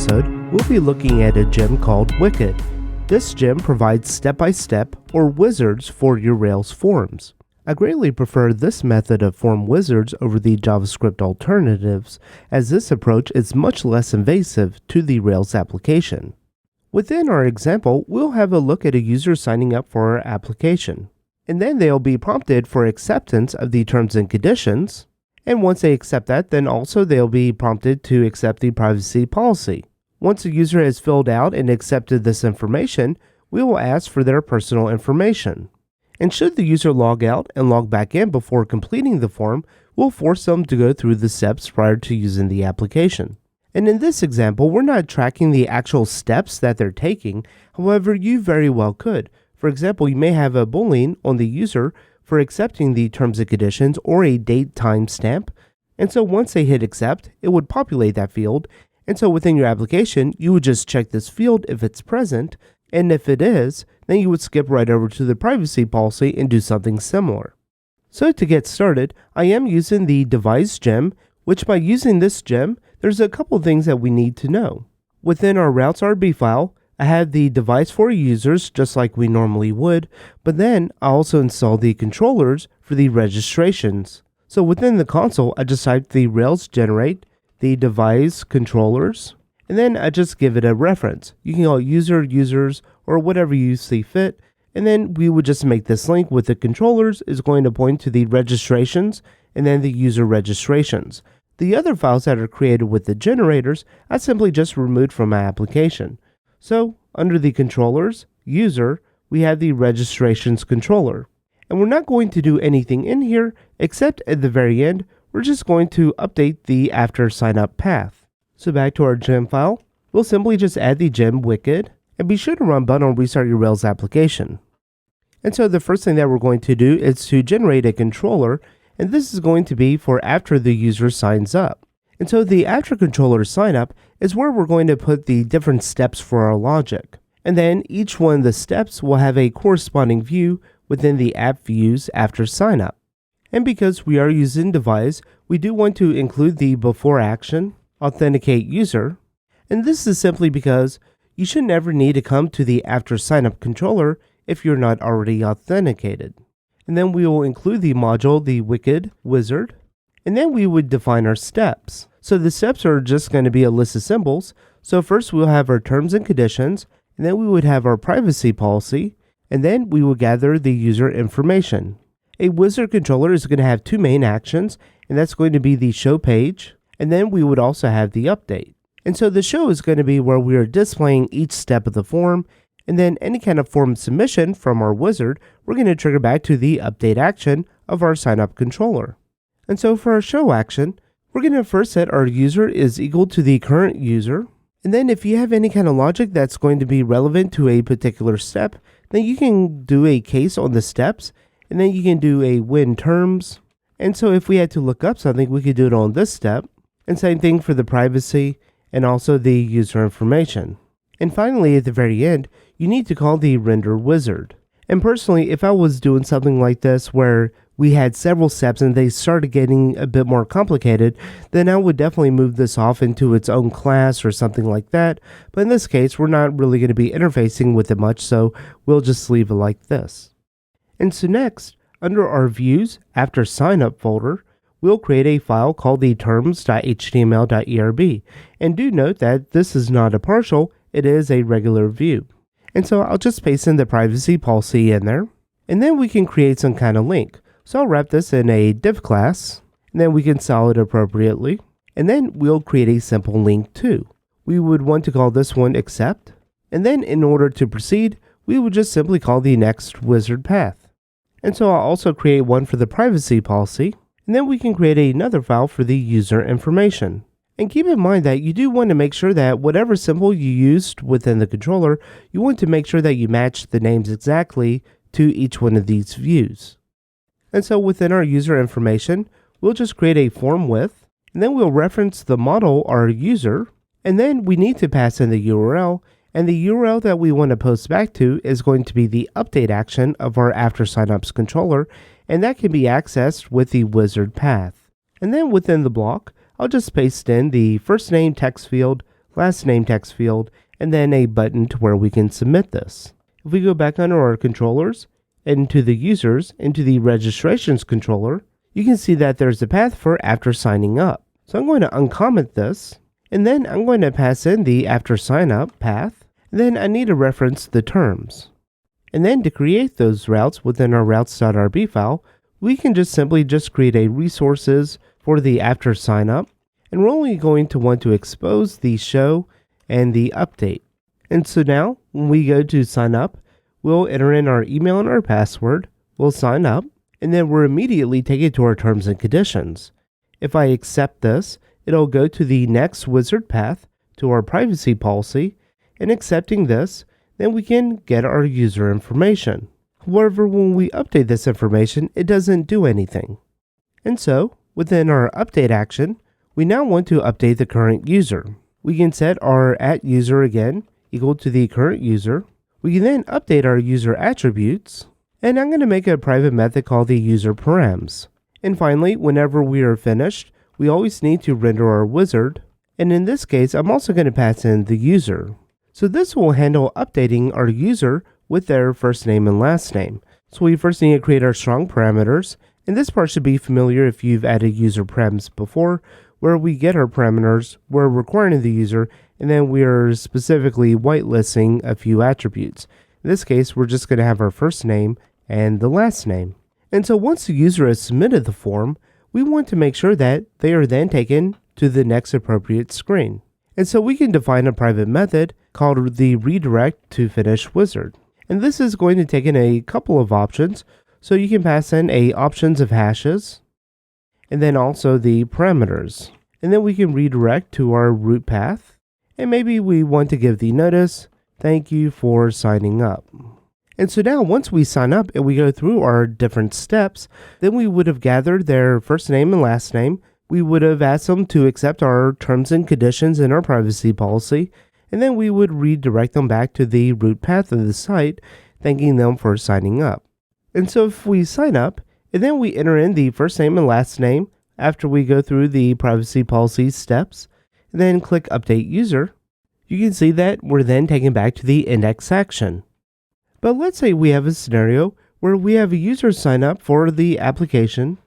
episode, we'll be looking at a gem called Wicked. This gem provides step-by-step or wizards for your Rails forms. I greatly prefer this method of form wizards over the JavaScript alternatives, as this approach is much less invasive to the Rails application. Within our example, we'll have a look at a user signing up for our application, and then they'll be prompted for acceptance of the terms and conditions. And once they accept that, then also they'll be prompted to accept the privacy policy. Once the user has filled out and accepted this information, we will ask for their personal information. And should the user log out and log back in before completing the form, we'll force them to go through the steps prior to using the application. And in this example, we're not tracking the actual steps that they're taking. However, you very well could. For example, you may have a boolean on the user for accepting the terms and conditions or a date time stamp. And so once they hit accept, it would populate that field. And so within your application, you would just check this field if it's present. And if it is, then you would skip right over to the privacy policy and do something similar. So to get started, I am using the device gem, which by using this gem, there's a couple things that we need to know. Within our routes.rb file, I have the device for users just like we normally would, but then I also install the controllers for the registrations. So within the console, I just type the Rails generate, the device controllers, and then I just give it a reference. You can call it user, users, or whatever you see fit, and then we would just make this link with the controllers is going to point to the registrations and then the user registrations. The other files that are created with the generators, I simply just removed from my application. So, under the controllers, user, we have the registrations controller. And we're not going to do anything in here, except at the very end, we're just going to update the after sign up path. So back to our gem file, we'll simply just add the gem Wicked, and be sure to run button restart your Rails application. And so the first thing that we're going to do is to generate a controller, and this is going to be for after the user signs up. And so the after controller sign up is where we're going to put the different steps for our logic. And then each one of the steps will have a corresponding view within the app views after sign up. And because we are using device, we do want to include the before action, authenticate user. And this is simply because you should never need to come to the after sign up controller if you're not already authenticated. And then we will include the module, the Wicked wizard. And then we would define our steps. So the steps are just going to be a list of symbols. So first we'll have our terms and conditions, and then we would have our privacy policy, and then we will gather the user information. A wizard controller is going to have two main actions, and that's going to be the show page, and then we would also have the update. And so the show is going to be where we are displaying each step of the form, and then any kind of form submission from our wizard, we're going to trigger back to the update action of our sign up controller. And so for our show action, we're going to first set our user is equal to the current user. And then if you have any kind of logic that's going to be relevant to a particular step, then you can do a case on the steps, and then you can do a when terms. And so if we had to look up something, we could do it on this step. And same thing for the privacy and also the user information. And finally, at the very end, you need to call the render wizard. And personally, if I was doing something like this where we had several steps and they started getting a bit more complicated, then I would definitely move this off into its own class or something like that. But in this case, we're not really going to be interfacing with it much, so we'll just leave it like this. And so next, under our views after signup folder, we'll create a file called the terms.html.erb. And do note that this is not a partial, it is a regular view. And so I'll just paste in the privacy policy in there, and then we can create some kind of link. So I'll wrap this in a div class, and then we can style it appropriately, and then we'll create a simple link too. We would want to call this one accept, and then in order to proceed, we would just simply call the next wizard path. And so I'll also create one for the privacy policy, and then we can create another file for the user information. And keep in mind that you do want to make sure that whatever symbol you used within the controller, you want to make sure that you match the names exactly to each one of these views. And so within our user information, we'll just create a form with, and then we'll reference the model, our user, and then we need to pass in the URL, and the URL that we want to post back to is going to be the update action of our after signups controller, and that can be accessed with the wizard path. And then within the block, I'll just paste in the first name text field, last name text field, and then a button to where we can submit this. If we go back under our controllers, into the users, into the registrations controller, you can see that there's a path for after signing up. So I'm going to uncomment this, and then I'm going to pass in the after sign up path, and then I need to reference the terms. And then to create those routes within our routes.rb file, we can just simply create a resources for the after sign up, and we're only going to want to expose the show and the update. And so now when we go to sign up, we'll enter in our email and our password, we'll sign up, and then we're immediately taken to our terms and conditions. If I accept this, it'll go to the next wizard path to our privacy policy, and accepting this, then we can get our user information. However, when we update this information, it doesn't do anything. And so, within our update action, we now want to update the current user. We can set our @user again equal to the current user. We can then update our user attributes, and I'm going to make a private method called the user params. And finally, whenever we are finished, we always need to render our wizard, and in this case, I'm also going to pass in the user. So this will handle updating our user with their first name and last name. So we first need to create our strong parameters, and this part should be familiar if you've added user params before, where we get our parameters, we're requiring the user, and then we are specifically whitelisting a few attributes. In this case, we're just going to have our first name and the last name. And so once the user has submitted the form, we want to make sure that they are then taken to the next appropriate screen. And so we can define a private method called the redirect to finish wizard. And this is going to take in a couple of options. So you can pass in options of hashes, and then also the parameters. And then we can redirect to our root path. And maybe we want to give the notice, thank you for signing up. And so now once we sign up and we go through our different steps, then we would have gathered their first name and last name. We would have asked them to accept our terms and conditions in our privacy policy, and then we would redirect them back to the root path of the site, thanking them for signing up. And so if we sign up, and then we enter in the first name and last name after we go through the privacy policy steps, and then click Update User, you can see that we're then taken back to the index section. But let's say we have a scenario where we have a user sign up for the application,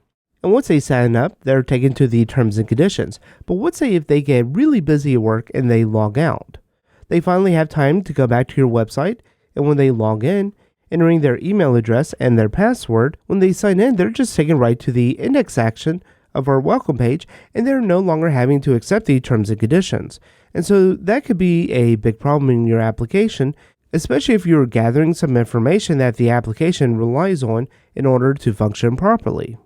and once they sign up, they're taken to the terms and conditions. But let's say if they get really busy at work and they log out. They finally have time to go back to your website, and when they log in, entering their email address and their password, when they sign in, they're just taken right to the index section of our welcome page, and they're no longer having to accept the terms and conditions. And so that could be a big problem in your application, especially if you're gathering some information that the application relies on in order to function properly.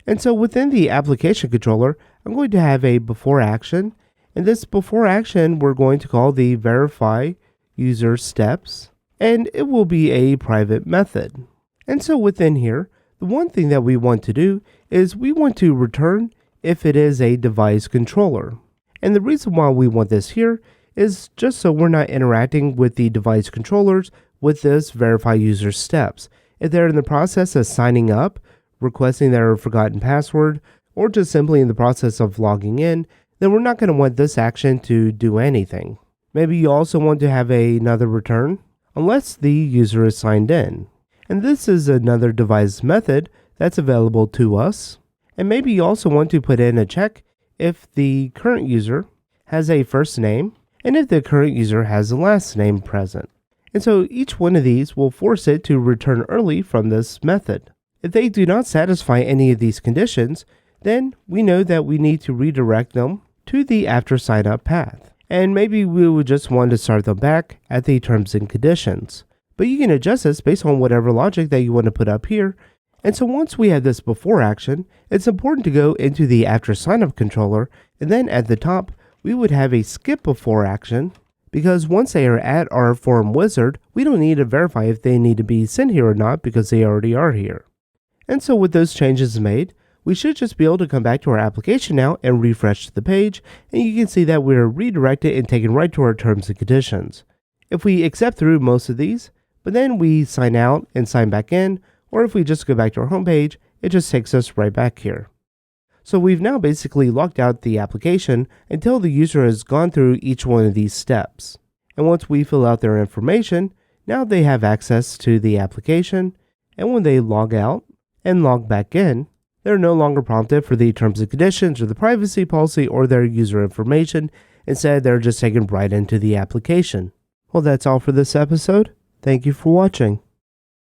And so within the application controller, I'm going to have a before action, and this before action we're going to call the verify user steps, and it will be a private method. And so within here, the one thing that we want to do is we want to return if it is a device controller. And the reason why we want this here is just so we're not interacting with the device controllers with this verify user steps. If they're in the process of signing up, requesting their forgotten password, or just simply in the process of logging in, then we're not going to want this action to do anything. Maybe you also want to have another return, unless the user is signed in. And this is another device method that's available to us. And maybe you also want to put in a check if the current user has a first name and if the current user has a last name present. And so each one of these will force it to return early from this method. If they do not satisfy any of these conditions, then we know that we need to redirect them to the after sign up path. And maybe we would just want to start them back at the terms and conditions. But you can adjust this based on whatever logic that you want to put up here. And so once we have this before action, it's important to go into the after sign up controller, and then at the top, we would have a skip before action, because once they are at our form wizard, we don't need to verify if they need to be sent here or not because they already are here. And so with those changes made, we should just be able to come back to our application now and refresh the page, and you can see that we're redirected and taken right to our terms and conditions. If we accept through most of these, but then we sign out and sign back in, or if we just go back to our home page, it just takes us right back here. So we've now basically locked out the application until the user has gone through each one of these steps. And once we fill out their information, now they have access to the application, and when they log out and log back in, they're no longer prompted for the terms and conditions or the privacy policy or their user information. Instead, they're just taken right into the application. Well, that's all for this episode. Thank you for watching.